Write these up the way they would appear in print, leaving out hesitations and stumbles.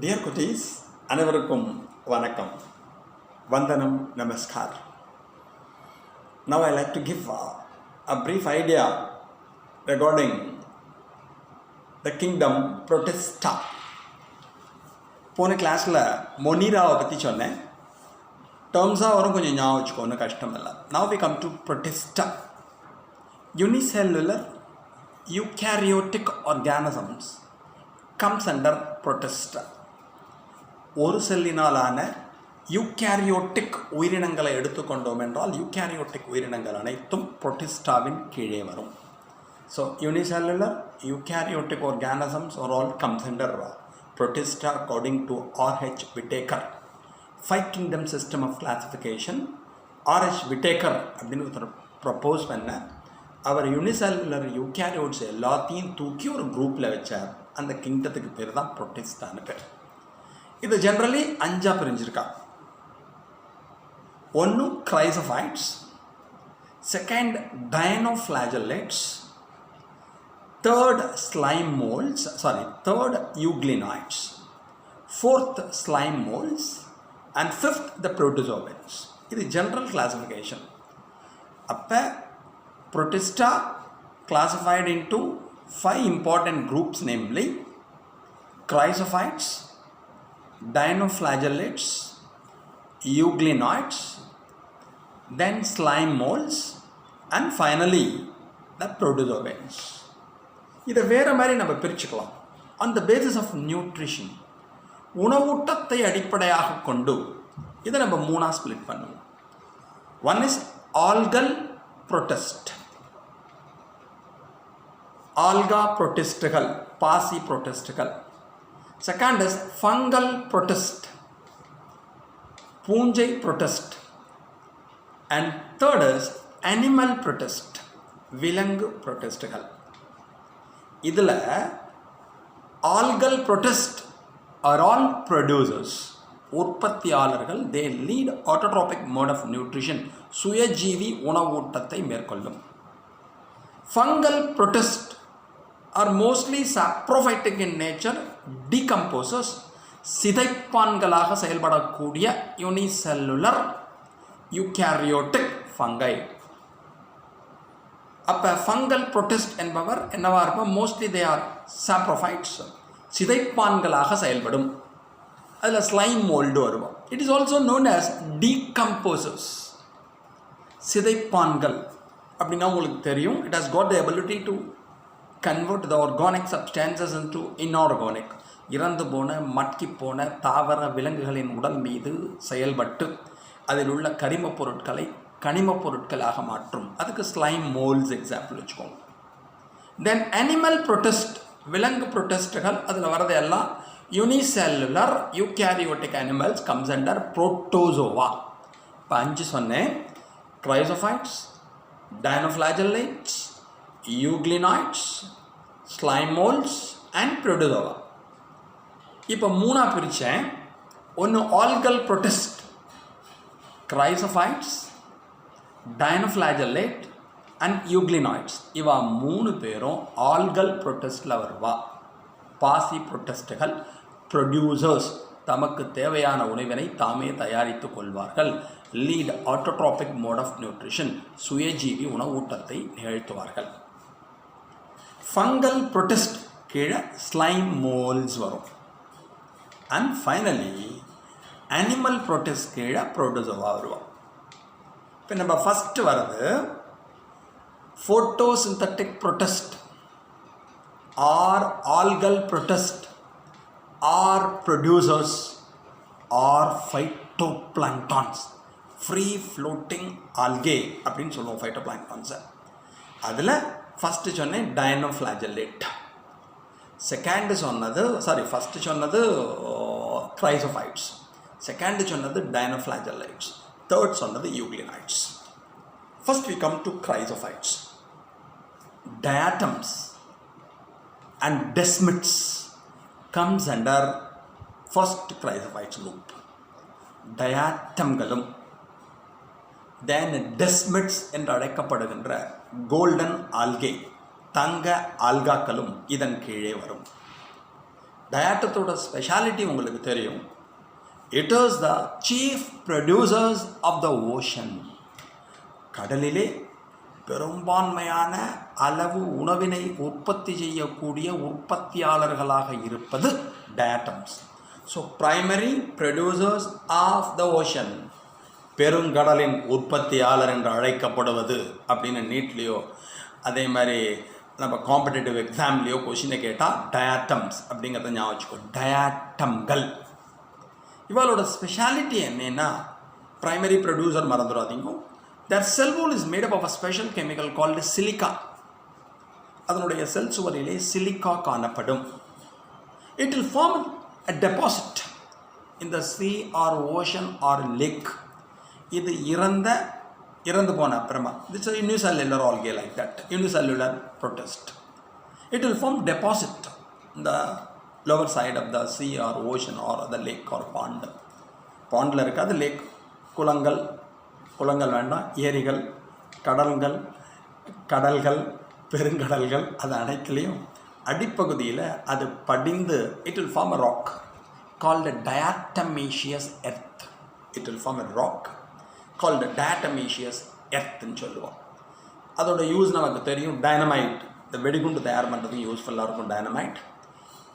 Dear cuties, அனைவருக்கும் வணக்கம். Vandanam Namaskar. Now I like to give a brief idea regarding the kingdom Protista. போன கிளாஸில் மொனீராவை பற்றி சொன்னேன். டேர்ம்ஸாக வரும், கொஞ்சம் ஞாபகம் வச்சுக்கோன்னு கஷ்டம் இல்லை. Now we come to Protista. Unicellular Eukaryotic organisms comes under Protista. ஒரு செல்லினாலான யூகேரியோட்டிக் உயிரினங்களை எடுத்துக்கொண்டோம் என்றால் யூகேரியோட்டிக் உயிரினங்கள் அனைத்தும் புரோட்டிஸ்டாவின் கீழே வரும். So unicellular eukaryotic organisms are all comes under Protista according to R.H. Whittaker. 5 kingdom system of classification. R.H. Whittaker அப்படின்னு ஒருத்தர் ப்ரப்போஸ் பண்ண அவர் யூனிசெல்லுலர் யூகேரியோட்ஸ் எல்லாத்தையும் தூக்கி ஒரு குரூப்பில் வச்சார். அந்த கிங்டத்துக்கு பேர் தான் புரோட்டிஸ்டான்னு பேர். இது ஜென்ரலி 5 பிரிஞ்சிருக்கா. ஒன்று Chrysophytes, second Dianoflagellates, third slime moulds, third Euglenoids, fourth slime moulds, and fifth the Protozoans. இது general classification. அப்போ Protista classified into 5 important groups, namely Chrysophytes, Dianoflagellates, Euglenoids, then slime moulds, and finally the Protozoans. இதை வேறு மாதிரி நம்ம பிரிச்சுக்கலாம். On the basis of nutrition, உணவூட்டத்தை அடிப்படையாக கொண்டு இதை நம்ம 3 ஸ்பிளிட் பண்ணுவோம். One is algal protist, alga புரோட்டிஸ்டுகள், பாசி புரோட்டிஸ்டுகள். செகண்ட் இஸ் ஃபங்கல் புரோட்டிஸ்ட், பூஞ்சை புரோட்டிஸ்ட். And third is animal protist, விலங்கு புரோட்டிஸ்டுகள். இதில் algal protist are all producers, உற்பத்தியாளர்கள். They lead autotrophic mode of nutrition, சுயஜீவி உணவூட்டத்தை மேற்கொள்ளும். Fungal protist are mostly saprophytic in nature, decomposers, சிதைப்பான்களாக செயல்படக்கூடிய யூனிசெல்லுலர் யூகேரியோட்டிக் ஃபங்கை. அப்போ ஃபங்கல் புரோட்டிஸ்ட் என்பவர் என்னவா இருப்பார்? மோஸ்ட்லி தே ஆர் சாப்ரோஃபைட்ஸ், சிதைப்பான்களாக செயல்படும். அதில் ஸ்லைம் மோல்டு வருவோம். It is also known as decomposers. சிதைப்பான்கள் அப்படின்னா உங்களுக்கு தெரியும், it has got the ability to convert the organic substances into inorganic. இறந்து போன மட்கி போன தாவர விலங்குகளின் உடல் மீது செயல்பட்டு அதில் உள்ள கரிமப் பொருட்களை கனிமப் பொருட்களாக மாற்றும். அதுக்கு ஸ்லைம் மோல்ஸ் எக்ஸாம்பிள் வச்சுக்கோங்க. தென் அனிமல் புரோட்டிஸ்ட், விலங்கு புரோட்டிஸ்டுகள். அதில் வரது எல்லாம் unicellular eukaryotic animals comes under protozoa. இப்போ 5 சொன்னேன்: Chrysophytes, Dianoflagellates, Euglenoids, slime molds and Protozoa. இப்போ 3 பிரித்தேன். ஒன்று algal protist, Chrysophytes, Dianoflagellate and Euglenoids. இவா 3 பேரும் ஆல்கல் புரோட்டிஸ்டில் வருவா. பாசி புரோட்டிஸ்டுகள், ப்ரொடியூசர்ஸ், தமக்கு தேவையான உணவினை தாமே தயாரித்து கொள்வார்கள். Lead autotrophic mode of nutrition, சுயஜீவி உணவூட்டத்தை நிகழ்த்துவார்கள். ஃபங்கல் புரோட்டிஸ்ட் கீழே ஸ்லைம் மோல்ஸ் வரும். அண்ட் ஃபைனலி அனிமல் புரோட்டிஸ்ட் கீழே புரோட்டோசோவா வருவோம். இப்போ நம்ம ஃபஸ்ட்டு வர்றது photosynthetic protist are algal protist are producers are phytoplanktons, free floating algae அப்படின்னு சொல்லுவோம் ஃபைட்டோபிளாங்டான்ஸை. அதில் ஃபஸ்ட்டு சொன்னேன் டயனோஃப்ளாஜெல்லேட், ஃபஸ்ட்டு சொன்னது Chrysophytes, செகண்டு சொன்னது Dianoflagellates, தேர்ட் சொன்னது Euglenoids. First we come to Chrysophytes. Diatoms and desmids comes under first Chrysophytes group. டயாட்டம்களும் தென் டெஸ்மிட்ஸ் என்று அழைக்கப்படுகின்ற கோல்டன் ஆல்கே, தங்க ஆல்காக்களும் இதன் கீழே வரும். டயாட்டத்தோட ஸ்பெஷாலிட்டி உங்களுக்கு தெரியும். It is the chief producers of the ocean. கடலிலே பெரும்பான்மையான அளவு உணவினை உற்பத்தி செய்யக்கூடிய உற்பத்தியாளர்களாக இருப்பது diatoms. So primary producers of the ocean, பெருங்கடலின் உற்பத்தியாளர் என்று அழைக்கப்படுவது அப்படின்னு நீட்லேயோ அதே மாதிரி நம்ம காம்படிட்டிவ் எக்ஸாம்லேயோ கொஷினை கேட்டால் டயாட்டம்ஸ் அப்படிங்கிறத ஞாபகம் வச்சுக்கோ. டயாட்டம்கள் இவளோட ஸ்பெஷாலிட்டி என்னன்னா, பிரைமரி ப்ரொடியூசர் மறந்துடாதீங்க. Their cell wall is made up of a special chemical called silica. அதனுடைய செல் சுவரிலே சிலிக்கா காணப்படும். It will form a deposit in the sea or ocean or lake. இது இறந்து போன அப்புறமா, it's a unicellular algae like that, unicellular protist. It will form deposit in the lower side of the sea or ocean or the lake or pond. பாண்டில் இருக்காது, லேக், குளங்கள் வேண்டாம், ஏரிகள், கடல்கள், பெருங்கடல்கள், அது அனைத்துலேயும் அடிப்பகுதியில் அது படிந்து it will form a rock called diatomaceous earth. It will form a rock called diatomaceous எர்த்துன்னு சொல்லுவோம். அதோட யூஸ் நமக்கு தெரியும். டைனமைட், இந்த வெடிகுண்டு தயார் பண்ணுறதுக்கு யூஸ்ஃபுல்லாக இருக்கும் டைனமைட்.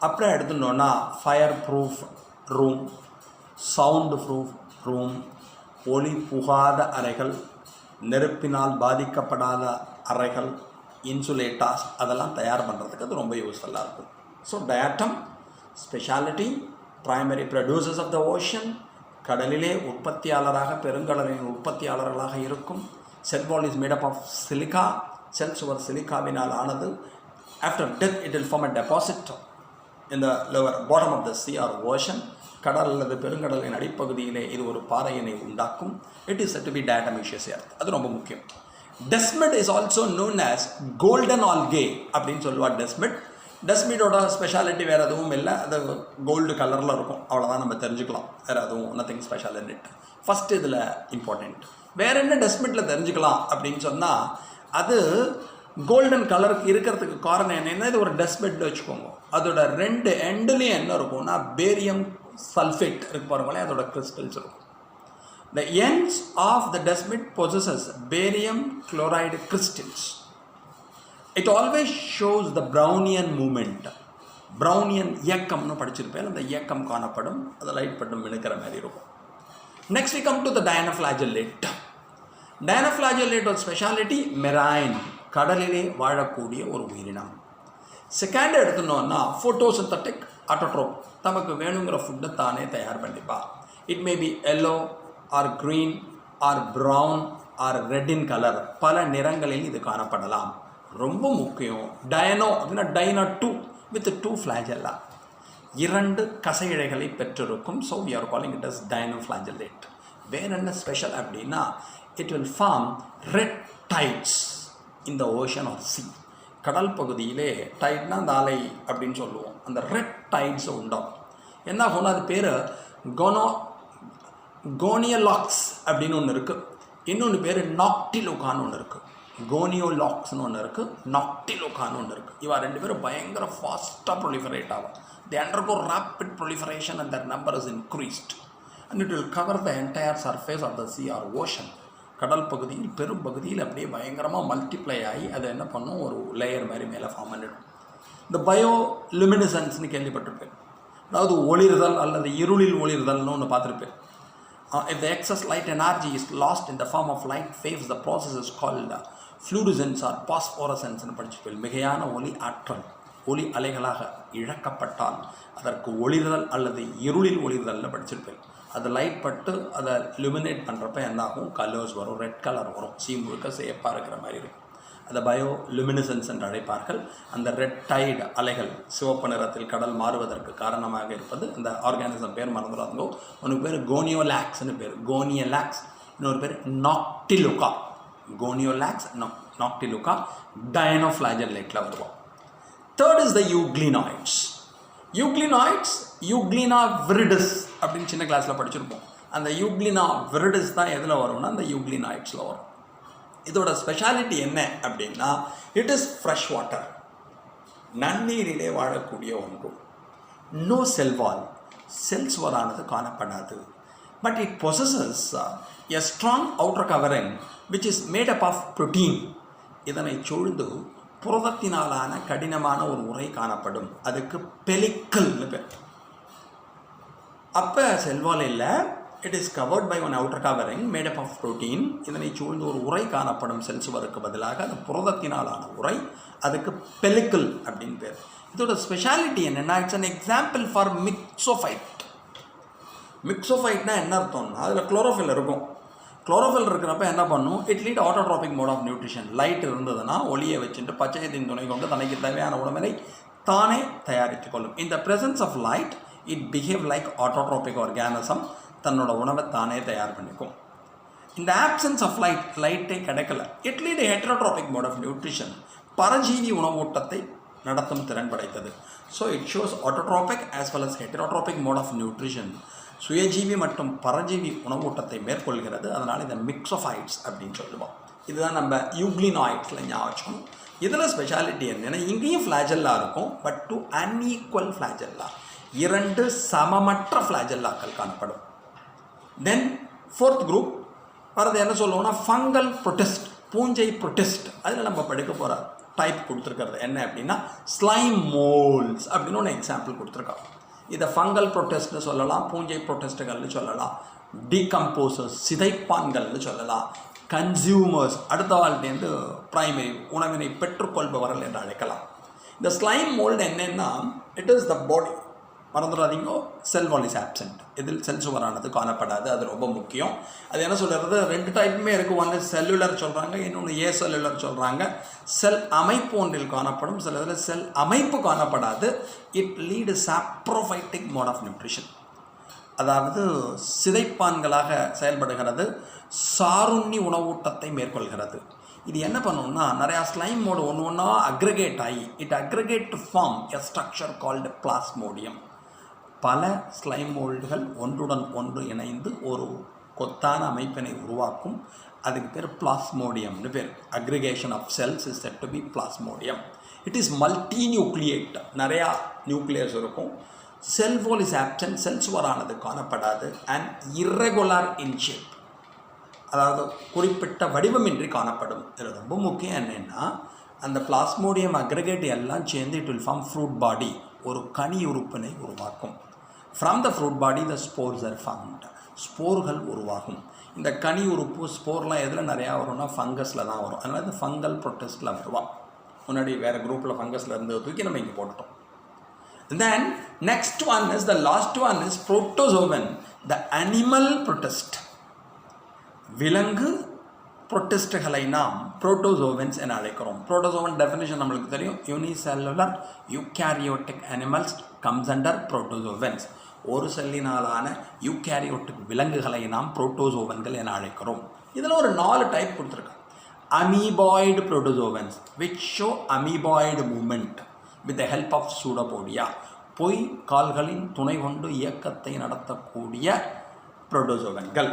அப்புறம் எடுத்துட்டோன்னா fire proof room, sound proof room, ஒளி புகாத அறைகள், நெருப்பினால் பாதிக்கப்படாத அறைகள், இன்சுலேட்டாஸ், அதெல்லாம் தயார் பண்ணுறதுக்கு அது ரொம்ப யூஸ்ஃபுல்லாக இருக்கும். So diatom speciality, primary producers of the ocean, கடலிலே உற்பத்தியாளராக, பெருங்கடலின் உற்பத்தியாளர்களாக இருக்கும். Cell wall is made up of silica, cell சுவர் சிலிக்காவினால் ஆனது. After death it will form a deposit in the lower bottom of the sea or ocean. கடல் அல்லது பெருங்கடலின் அடிப்பகுதியிலே இது ஒரு பாறையினை உண்டாக்கும். It is said to be diatomaceous earth. அது ரொம்ப முக்கியம். Desmid is also known as golden algae அப்படின்னு சொல்லுவாள். டெஸ்மிட்டோட ஸ்பெஷாலிட்டி வேறு எதுவும் இல்லை, அது கோல்டு கலரில் இருக்கும், அவ்வளோதான் நம்ம தெரிஞ்சுக்கலாம். வேறு எதுவும் nothing special in it. First இதில் இம்பார்ட்டண்ட். வேறு என்ன டெஸ்மிட்டில் தெரிஞ்சுக்கலாம் அப்படின்னு சொன்னால், அது கோல்டன் கலருக்கு இருக்கிறதுக்கு காரணம் என்னென்னா, இது ஒரு டெஸ்மிட் வச்சுக்கோங்க. அதோட 2 எண்டுலேயும் என்ன இருக்கும்னா பேரியம் சல்ஃபேட் இருக்கு பாருங்களேன், அதோட கிறிஸ்டல்ஸ் இருக்கும். The ends of the desmit possesses barium chloride crystals. It always shows the Brownian movement. Brownian இயக்கம்னு படிச்சிருப்பேன், அந்த இயக்கம் காணப்படும், அது லைட் பட்டும் மினுக்கிற மாதிரி இருக்கும். Next we come to the Dianoflagellate. Dianoflagellate ஒரு ஸ்பெஷாலிட்டி மெரைன், கடலிலே வாழக்கூடிய ஒரு உயிரினம். செகண்ட் எடுத்துனோன்னா ஃபோட்டோசிந்தட்டிக் ஆட்டோட்ரோப், நமக்கு வேணுங்கிற ஃபுட்டை தானே தயார் பண்ணிப்பா. It may be yellow or green or brown or red in colour, பல நிறங்களில் இது காணப்படலாம். ரொம்ப முக்கியம், டயனோ அப்படின்னா டைனா 2 வித் 2 ஃப்ளாஜெல்லா, 2 கசையிழைகளை பெற்றிருக்கும். So we are calling it as dinoflagellate. வேறு என்ன ஸ்பெஷல் அப்படின்னா, it will form red tides in the ocean or sea. கடல் பகுதியிலே டைட்னா அந்த அலை அப்படின்னு சொல்லுவோம், அந்த ரெட் டைட்ஸை உண்டாகும். என்ன ஆகும்னா, அது பேர் கோனியோலாக்ஸ் அப்படின்னு ஒன்று இருக்குது. இன்னொன்று பேர் நாக்டிலுகான்னு ஒன்று இருக்குது. கோனியோலாக்ஸ்னு ஒன்று இருக்குது, நாக்டிலுகான்னு ஒன்று இருக்குது. இவா 2 பேரும் பயங்கர ஃபாஸ்ட்டாக ப்ரொலிஃபரேட் ஆகும். They undergo rapid proliferation and that number is increased and it will cover the entire surface of the sea or ocean. கடல் பகுதியில் பெரும் பகுதியில் அப்படியே பயங்கரமாக மல்டிப்ளை ஆகி அதை என்ன பண்ணும், ஒரு லேயர் மாதிரி மேலே ஃபார்ம் பண்ணிடும். இந்த பயோலுமினிசன்ஸ்னு கேள்விப்பட்டிருப்பேன், அதாவது ஒளிர்தல் அல்லது இருளில் ஒளிர்தல்னு ஒன்று பார்த்துருப்பேன். If the excess light energy is lost in the form of light waves, the process is called fluorescence or phosphorescence னு படிச்சிருப்பேன். மிகையான ஒளி ஆற்றல் ஒளி அலைகளாக இழக்கப்பட்டால் அதற்கு ஒளிர்தல் அல்லது இருளில் ஒளிர்தல்னு படிச்சிருப்பேன். அது லைட் பட்டு அதை லுமினேட் பண்ணுறப்ப என்ன ஆகும், கலர்ஸ் வரும், ரெட் கலர் வரும், சீ முழுக்க சேப்பாக இருக்கிற மாதிரி இருக்கும். அதை பயோலுமினிசன்ஸ் என்று அழைப்பார்கள். அந்த ரெட் டைடு அலைகள் சிவப்பு நிறத்தில் கடல் மாறுவதற்கு காரணமாக இருப்பது இந்த ஆர்கானிசம் பேர் மறந்துடாதோ. ஒன்று பேர் கோனியோலாக்ஸ்னு பேர், கோனியோலாக்ஸ். இன்னொரு பேர் நாக்டிலுகா, கோனியோலாக்ஸ், நாக்டிலுகா. டயனோஃப்ளாஜெல்லேட்டில் வருவோம். Third is the euglenoids. Euglena viridis அப்படின்னு சின்ன கிளாஸில் படிச்சிருப்போம். அந்த யூக்ளினா விரிடிஸ் தான் எதில் வரும்னா அந்த யூக்ளினாய்ட்ஸில் வரும். இதோட ஸ்பெஷாலிட்டி என்ன அப்படின்னா, இட் இஸ் ஃப்ரெஷ் வாட்டர், நன்னீரிலே வாழக்கூடிய ஒன்று. நோ செல் வால், செல் சுவரானது காணப்படாது. But it possesses a strong outer covering which is made up of protein. இதனை சூழ்ந்து புரதத்தினாலான கடினமான ஒரு உரை காணப்படும். அதுக்கு பெலிக்கல்னு பேர். அப்போ செல்வால் இல்லை, it is covered by one outer covering made up of protein. இதனை சூழ்ந்து ஒரு உரை காணப்படும் செல் சுவருக்கு பதிலாக அது புரதத்தினாலான உரை, அதுக்கு பெலிக்கல் அப்படின்னு பேர். இதோட ஸ்பெஷாலிட்டி என்னென்னா, it's an example for mixophyte. மிக்ஸோஃபைட்னா என்ன அர்த்தம்னா, அதில் குளோரோஃபில் இருக்கும். குளோரோஃபில் இருக்கிறப்ப என்ன பண்ணும், it lead autotrophic mode of nutrition. Light இருந்ததுன்னா ஒளியை வச்சுட்டு பச்சையத்தின் துணை கொண்டு தனக்கு தேவையான உணவினை தானே தயாரித்து கொள்ளும். இந்த presence of light it behave like autotrophic organism, தன்னோட உணவை தானே தயார் பண்ணிக்கும். இந்த ஆப்சன்ஸ் ஆஃப் லைட்டை கிடைக்கல, it lead heterotrophic mode of nutrition, பரஜீவி உணவூட்டத்தை நடத்தும் திறன் படைத்தது. So it shows autotrophic as well as heterotrophic mode of nutrition, சுயஜீவி மற்றும் பரஜீவி உணவூட்டத்தை மேற்கொள்கிறது. அதனால் இதை மிக்ஸோஃபைட்ஸ் அப்படின்னு சொல்லுவோம். இதுதான் நம்ம யூக்ளினாய்ட்ஸில் ஞாபகம். இதில் ஸ்பெஷாலிட்டி என்னென்னா, இங்கேயும் ஃப்ளாஜெல்லா இருக்கும், பட் டு அன்ஈக்குவல் ஃப்ளாஜெல்லா, 2 சமமற்ற ஃப்ளாஜெல்லாக்கள் காணப்படும். தென் 4th குரூப் வரது என்ன சொல்லுவோம்னா, ஃபங்கல் ப்ரொட்டிஸ்ட், பூஞ்சை ப்ரொட்டிஸ்ட். அதில் நம்ம படிக்க போகிற டைப் கொடுத்துருக்கிறது என்ன அப்படின்னா, ஸ்லைம் மோல்ஸ் அப்படின்னு ஒன்று எக்ஸாம்பிள் கொடுத்துருக்கோம். இதை ஃபங்கல் ப்ரொட்டஸ்ட்னு சொல்லலாம், பூஞ்சை ப்ரொட்டஸ்ட்டுகள்னு சொல்லலாம், டீகம்போசர்ஸ் சிதைப்பான்கள்னு சொல்லலாம், கன்சியூமர்ஸ் அடுத்த வாழ்க்கைந்து பிரைமரி உணவினை பெற்றுக்கொள்பவர்கள் என்று அழைக்கலாம். இந்த ஸ்லைம் மோல்டு என்னென்னா, இட் இஸ் த பாடி, மறந்துடாதீங்க, செல் வால் இஸ் ஆப்சென்ட். இதில் செல் சுவரானது காணப்படாது, அது ரொம்ப முக்கியம். அது என்ன சொல்கிறது, 2 டைப்புமே இருக்குது. ஒன்று செல்லுலர் சொல்கிறாங்க, இன்னொன்று ஏ செல்லுலர் சொல்கிறாங்க. செல் அமைப்பு ஒன்றில் காணப்படும், சில இதில் செல் அமைப்பு காணப்படாது. It lead saprophytic mode of nutrition, அதாவது சிதைப்பான்களாக செயல்படுகிறது, சாருண்ணி உணவூட்டத்தை மேற்கொள்கிறது. இது என்ன பண்ணணும்னா, நிறையா ஸ்லைம் மோடு ஒன்று ஒன்றா அக்ரிகேட் ஆகி it aggregate to form a structure called plasmodium. பல ஸ்லைம் மோல்டுகள் ஒன்றுடன் ஒன்று இணைந்து ஒரு கொத்தான அமைப்பினை உருவாக்கும். அதுக்கு பேர் பிளாஸ்மோடியம்னு பேர். Aggregation of cells is said to be plasmodium. It is multi nucleate, நிறையா நியூக்ளியஸ் இருக்கும். Cell wall is absent, cell சுவரானது காணப்படாது. அண்ட் இர்ரெகுலர் இன் ஷேப், அதாவது குறிப்பிட்ட வடிவமின்றி காணப்படும். இதில் ரொம்ப முக்கியம் என்னென்னா, அந்த பிளாஸ்மோடியம் அக்ரிகேட் எல்லாம் சேர்ந்து it will form fruit body, ஒரு கனி உறுப்பினை உருவாக்கும். From the fruit body the spores are found, ஸ்போர்கள் உருவாகும். இந்த கனி உறுப்பு ஸ்போர்லாம் எதில் நிறையா வரும்னா ஃபங்கஸில் தான் வரும். அதனால் இது ஃபங்கல் ப்ரொட்டிஸ்டில் வருவான். முன்னாடி வேறு குரூப்பில் ஃபங்கஸில் இருந்து தூக்கி நம்ம இங்கே போட்டுட்டோம். Then next one is the last one is protozoan, the animal ப்ரொட்டிஸ்ட். விலங்கு புரோட்டிஸ்டுகளை நாம் புரோட்டோசோவன்ஸ் என அழைக்கிறோம். புரோட்டோசோவன் டெஃபினிஷன் நம்மளுக்கு தெரியும். Unicellular eukaryotic animals comes under protozoans. ஒரு செல்லினாலான யூகாரியோட்டிக் விலங்குகளை நாம் புரோட்டோசோவன்கள் என அழைக்கிறோம். இதில் ஒரு 4 டைப் கொடுத்துருக்காங்க. Amoeboid protozoans which show amoeboid movement with the help of pseudopodia, பொய் கால்களின் துணை கொண்டு இயக்கத்தை நடத்தக்கூடிய புரோட்டோசோவன்கள்.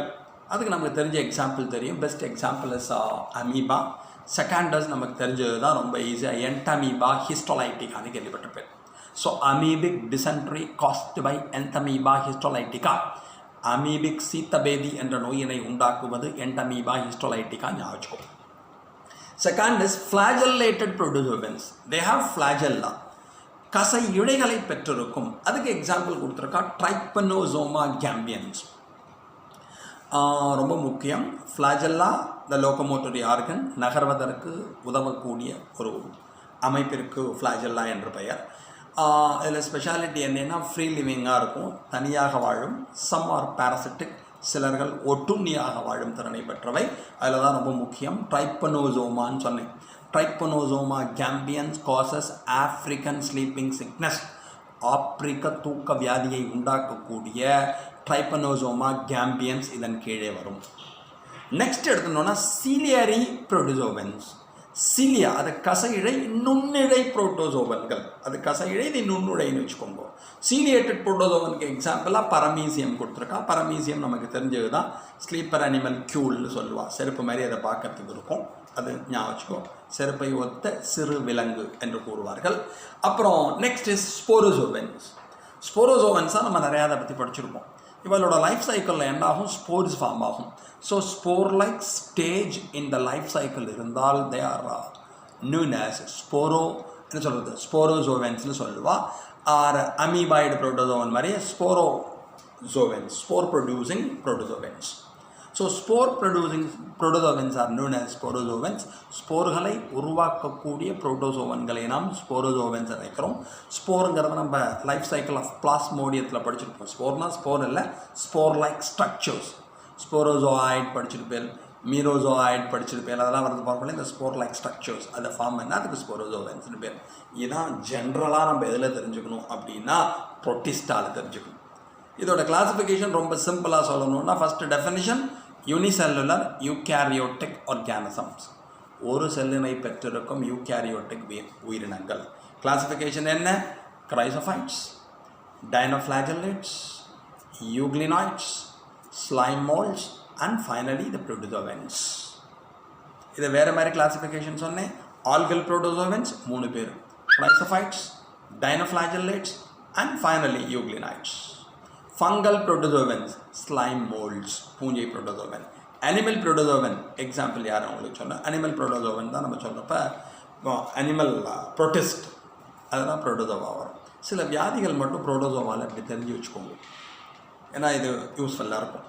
அதுக்கு நமக்கு தெரிஞ்ச எக்ஸாம்பிள் தெரியும். Best example is amoeba. Second is நமக்கு தெரிஞ்சது தான் ரொம்ப ஈஸியாக, என்டமீபா ஹிஸ்டோலைட்டிகான்னு கேள்விப்பட்டிருப்பேன். So amoebic dysentery caused by Entamoeba histolytica. Amoebic சீத்தபேதி என்ற நோயினை உண்டாக்குவது என்டமீபா ஹிஸ்டோலைட்டிகா ஞாபகம். Second is flagellated protozoans. They have flagella, கசை இழைகளை பெற்றிருக்கும். அதுக்கு எக்ஸாம்பிள் கொடுத்துருக்கா ட்ரைப்பனோசோமா கேம்பியன்ஸ். ரொம்ப முக்கியம். ஃப்ளாஜெல்லா த லோகோமோட்டரி ஆர்கன், நகர்வதற்கு உதவக்கூடிய ஒரு அமைப்பிற்கு ஃப்ளாஜெல்லா என்று பெயர். இதில் ஸ்பெஷாலிட்டி என்னென்னா, ஃப்ரீ லிவிங்காக இருக்கும், தனியாக வாழும். சம் ஆர் பேரசிட்டிக், சிலர்கள் ஒட்டுண்ணியாக வாழும் திறனை பெற்றவை. அதில் தான் ரொம்ப முக்கியம் ட்ரைப்பனோசோமான்னு சொன்னேன். Trypanosoma gambiense causes African sleeping sickness, ஆப்பிரிக்க தூக்க வியாதியை உண்டாக்கக்கூடிய ட்ரைப்பனோசோமா கேம்பியன்ஸ் இதன் கீழே வரும். நெக்ஸ்ட் எடுத்துனோன்னா சீலியரி புரோட்டோசோவன்ஸ். சீலியா அது கசையிழை, நுண்ணிழை புரோட்டோசோவன்கள். அது கசையிழை, இது நுண்ணுழைன்னு வச்சுக்கோங்க. சீலியேட்டட் புரோட்டோசோவனுக்கு எக்ஸாம்பிளாக பரமீசியம் கொடுத்துருக்கா. பரமீசியம் நமக்கு தெரிஞ்சது தான், ஸ்லீப்பர் அனிமல் கியூல்னு சொல்லுவாள். செருப்பு மாதிரி அதை பார்க்கறதுக்கு இருக்கும், அது ஞாபகம் வச்சுக்கோ. செருப்பை ஒத்த சிறு விலங்கு என்று கூறுவார்கள். அப்புறம் நெக்ஸ்ட் இஸ் ஸ்போரோசோவன்ஸ். ஸ்போரோசோவன்ஸாக நம்ம நிறையா அதை பற்றி படிச்சிருப்போம். இவளோட லைஃப் சைக்கிளில் என்ன ஆகும்? ஸ்போர்ஸ் ஃபார்ம் ஆகும். ஸோ ஸ்போர் லைக் ஸ்டேஜ் இந்த லைஃப் சைக்கிள் இருந்தால் தே ஆர் known as என்ன சொல்கிறது, ஸ்போரோசோவன்ஸ்னு சொல்லுவா. ஆர் அமீபாய்டு புரோட்டோசோவன் மாதிரி sporozoans, spore producing protozoans. So spore producing protozoans are known as sporozoans. ஸ்போர்களை உருவாக்கக்கூடிய புரோட்டோசோவன்களை நாம் ஸ்போரோசோவன்ஸ் அழைக்கிறோம். ஸ்போருங்கிறத நம்ம லைஃப் சைக்கிள் ஆஃப் பிளாஸ்மோடியத்தில் படிச்சிருப்போம். ஸ்போர்னா ஸ்போர் இல்லை, ஸ்போர் லைக் ஸ்ட்ரக்சர்ஸ். ஸ்போரோசோஆய்ட் படிச்சிருப்பேன், மீரோசோஆய்ட் படிச்சிருப்பேன், அதெல்லாம் வரது பார்க்கல. இந்த ஸ்போர் லைக் ஸ்ட்ரக்சர்ஸ் அதை ஃபார்ம் பண்ணால் அதுக்கு ஸ்போரோசோவன்ஸ்னு பேர். இதுதான் ஜென்ரலாக நம்ம எதில் தெரிஞ்சுக்கணும் அப்படின்னா ப்ரோட்டிஸ்டாவில் தெரிஞ்சுக்கணும். இதோட கிளாசிஃபிகேஷன் ரொம்ப சிம்பிளாக சொல்லணும்னா, first definition unicellular eukaryotic organisms, ஒரு செல்லினை பெற்றிருக்கும் யூகேரியோட்டிக் உயிரினங்கள். கிளாசிஃபிகேஷன் என்ன? Chrysophytes, Dianoflagellates, Euglenoids, slime molds and finally the Protozoans. இது வேறு மாதிரி கிளாசிஃபிகேஷன் சொன்னேன். ஆல்கல் புரோட்டோசோவன்ஸ் 3 பேர், Chrysophytes, Dianoflagellates and finally Euglenoids. Fungal protozoans, slime moulds, பூஞ்சை புரோட்டோசோவன். அனிமல் புரோட்டோசோவன் எக்ஸாம்பிள் யாரும் உங்களுக்கு சொன்னேன். அனிமல் புரோட்டோசோவன் தான் நம்ம சொல்கிறப்ப அனிமல் ப்ரோட்டிஸ்ட், அதெல்லாம் புரோட்டோசோவா வரும். சில வியாதிகள் மட்டும் புரோட்டோசோவால் இப்படி தெரிஞ்சு வச்சுக்கோங்க, ஏன்னா இது யூஸ்ஃபுல்லாக இருக்கும்.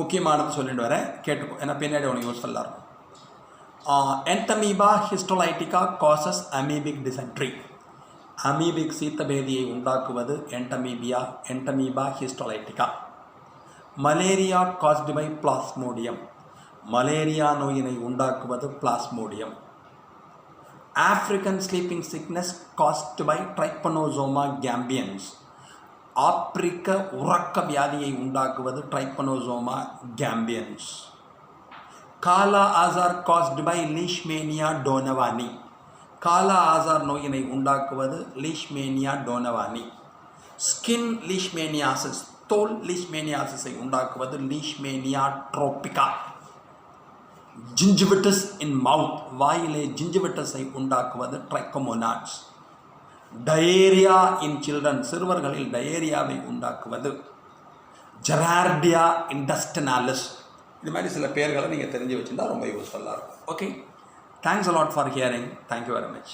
முக்கியமானது சொல்லிட்டு வரேன், கேட்டுக்கோ, ஏன்னா பின்னாடி உனக்கு யூஸ்ஃபுல்லாக இருக்கும். Entamoeba histolytica causes amoebic dysentery. Amoebic சீத்தபேதியை உண்டாக்குவது Entamoeba histolytica. Malaria caused by Plasmodium, malaria நோயினை உண்டாக்குவது Plasmodium. African sleeping sickness caused by Trypanosoma gambiense, ஆப்பிரிக்க உறக்க வியாதியை உண்டாக்குவது Trypanosoma gambiense. Kala azar caused by Leishmania donovani, kala azar நோயினை உண்டாக்குவது லீஷ்மேனியா டோனவானி. ஸ்கின் லீஷ்மேனியாசிஸ், தோல் லீஷ்மேனியாசிஸை உண்டாக்குவது லீஷ்மேனியா ட்ரோபிகா. ஜிஞ்சிவிட்டிஸ் இன் மவுத், வாயிலே ஜிஞ்சிவிட்டிஸை உண்டாக்குவது ட்ரைக்கோமோனாட்ஸ். டயேரியா இன் சில்ட்ரன், சிறுவர்களில் டயேரியாவை உண்டாக்குவது ஜெரார்டியா இன்டஸ்டினாலிஸ். இது மாதிரி சில பேர்களை நீங்கள் தெரிஞ்சு வச்சுருந்தா ரொம்ப யூஸ்ஃபுல்லாக இருக்கும். Okay, thanks a lot for hearing. Thank you very much.